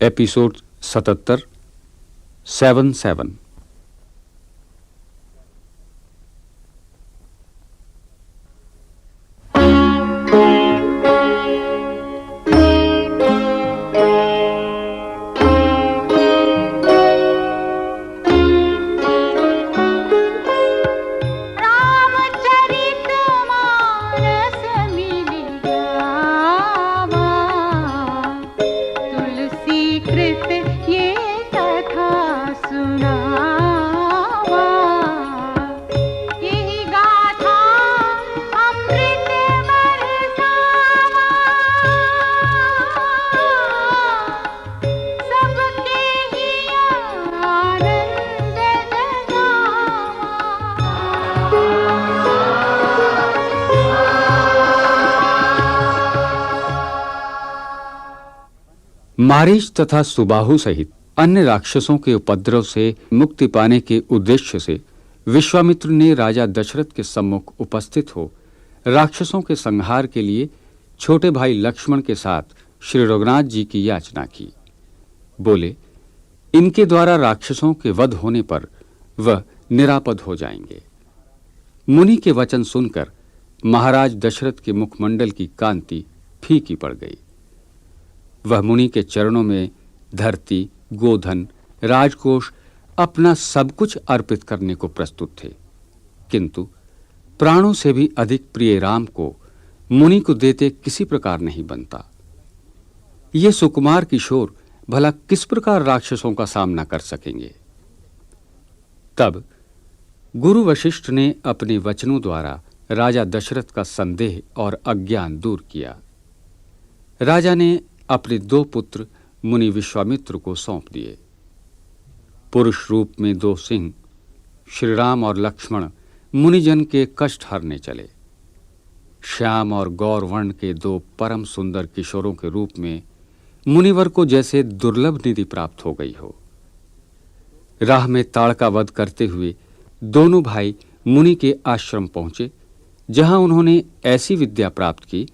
Episode 77 7-7। Marich तथा सुबाहु सहित अन्य राक्षसों के उपद्रव से मुक्ति पाने के उद्देश्य से विश्वामित्र ने राजा दशरथ के सम्मुख उपस्थित हो राक्षसों के संहार के लिए छोटे भाई लक्ष्मण के साथ श्री रघुनाथ जी की याचना की। बोले, इनके द्वारा राक्षसों के वध होने पर वह निरापद हो जाएंगे। मुनि के वचन सुनकर महाराज दशरथ के मुखमंडल की कांति फीकी पड़ गई। वह मुनि के चरणों में धरती, गोधन, राजकोष, अपना सब कुछ अर्पित करने को प्रस्तुत थे, किंतु प्राणों से भी अधिक प्रिय राम को मुनि को देते किसी प्रकार नहीं बनता। ये सुकुमार किशोर भला किस प्रकार राक्षसों का सामना कर सकेंगे। तब गुरु वशिष्ठ ने अपने वचनों द्वारा राजा दशरथ का संदेह और अज्ञान दूर किया। राजा ने अपने 2 पुत्र मुनि विश्वामित्र को सौंप दिए। पुरुष रूप में 2 सिंह श्री राम और लक्ष्मण मुनिजन के कष्ट हरने चले। श्याम और गौर वर्ण के 2 परम सुंदर किशोरों के रूप में मुनिवर को जैसे दुर्लभ निधि प्राप्त हो गई हो। राह में ताड़का वध करते हुए दोनों भाई मुनि के आश्रम पहुंचे, जहां उन्होंने ऐसी विद्या प्राप्त की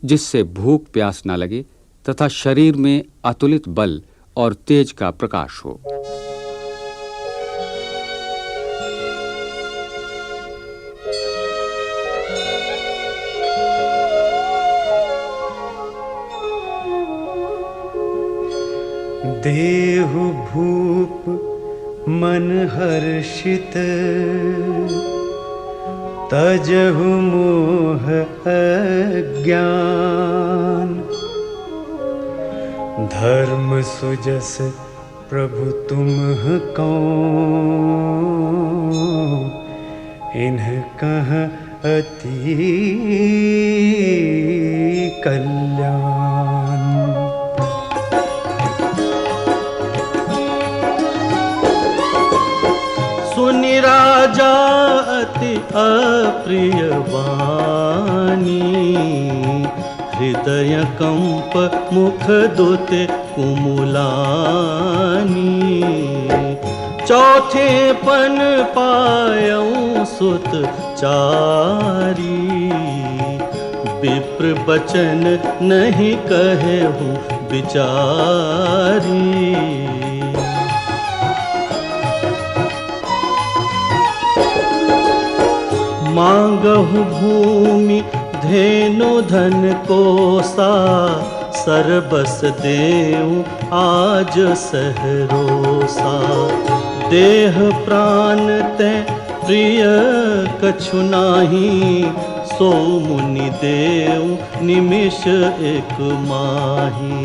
जिससे भूख प्यास न लगे तथा शरीर में अतुलित बल और तेज का प्रकाश हो। देहु भूप मन हर्षित, तजहु मोह अज्ञान। धर्म सुजस प्रभु तुम कौन, इन्ह कह अति कल्याण। सुनि राजा अति अप्रिय वाणी, हृदय कंप मुख दुते कुमुलानी। चौथे पन पायऊं सुत चारी, विप्र बचन नहीं कहूँ विचारी। मांगहु भूमि धेनु धन कोसा, सरबस देऊं आज सहरोसा। देह प्राण ते प्रिय कछु नाही, सो मुनि देऊं निमिष एक माही।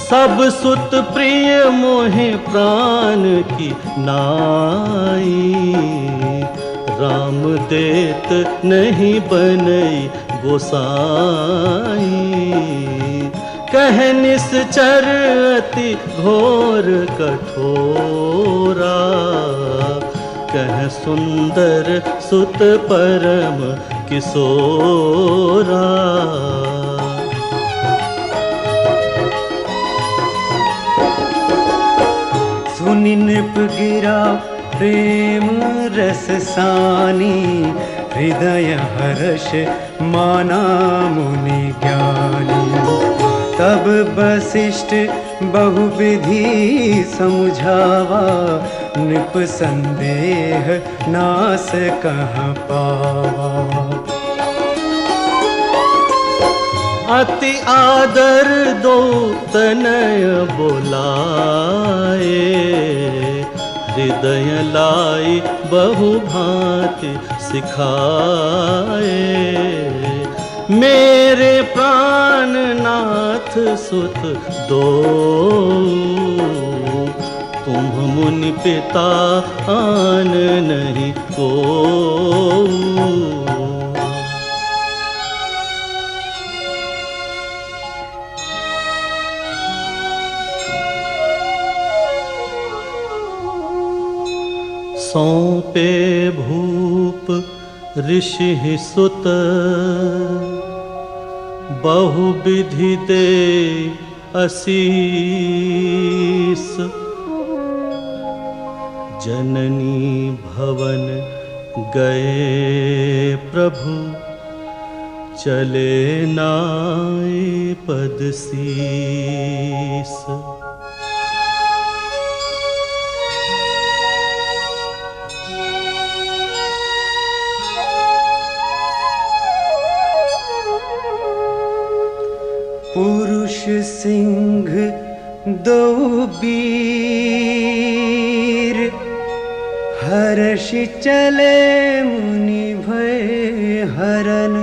सब सुत प्रिय मोहे प्राण की नाई, राम देत नहीं बनई गोसाई। कह निश्चर अति घोर कठोरा, कह सुंदर सुत परम किशोरा। सुनि नृप गिरा प्रेम रस सानी, हृदय हर्ष माना मुनि ज्ञानी। तब वशिष्ठ बहुविधि समझावा, नृप संदेह नास कहाँ पावा। अति आदर दो तनय बोलाए, हृदय लाई बहु भांति सिखाए। मेरे प्राणनाथ सुत दो, तुम मुनि पिता आन नहीं को। सौंपे भूप ऋषि सुत, बहुविधि दे असीस। जननी भवन गए प्रभु, चले नाय पद सीस। पुरुष सिंह दो वीर, हर्ष चले मुनि भय हरन।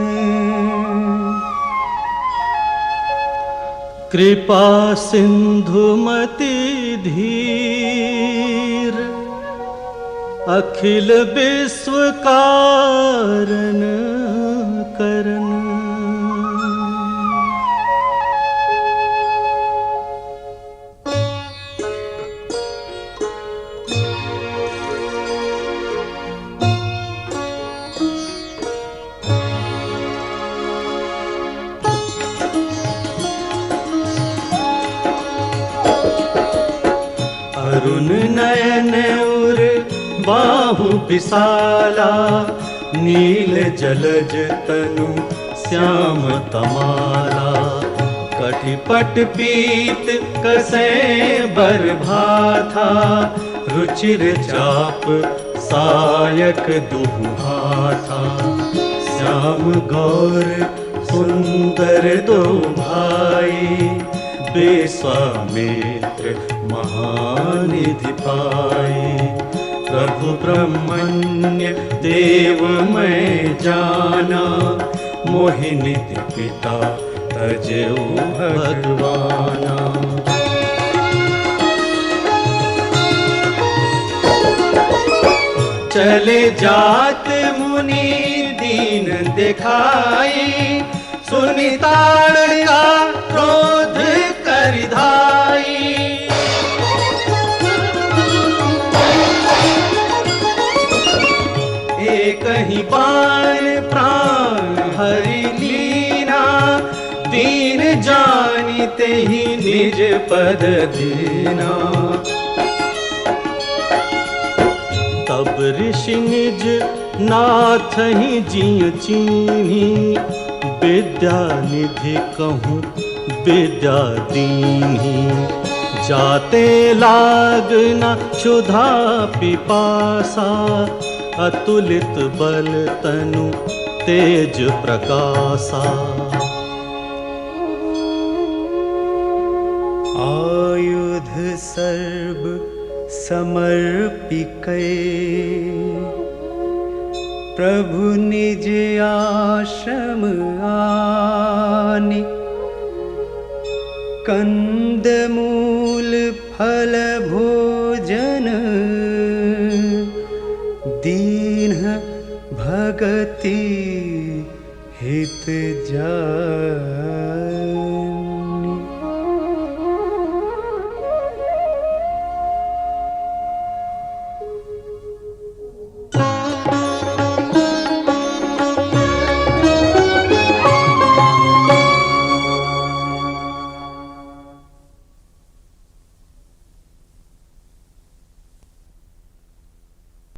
कृपा सिंधुमति धीर, अखिल विश्व कारण करन। अरुण नयन उर बाहु विशाला, नील जलज तनु श्याम तमाला। कटिपट पीत कसे बर भाथा, रुचिर चाप सायक दुहु हाथा। श्याम गौर सुंदर दो भाई, विश्वामित्र महानिधि पाई। प्रभु ब्रह्मण्य देव मैं जाना, मोहि निधि पिता तजेऊ भगवाना। चले जात मुनि दीन दिखाई, सुनि ताड़का क्रोध कर धाई। एक ही बाण प्राण हरि लीना, दीन जानिते ही निज पद दीना। तब ऋषि निज नाथ ही जिय चीन्ही, विद्या निधि कहूँ विद्या दीन्ही। जाते लागना क्षुधा पिपासा, अतुलित बल तनु तेज प्रकाशा। आयुध सर्व समर्पिकै, प्रभु निज आश्रम आनि। कंद मूल फल भोजन, दीन भगति हित जानी।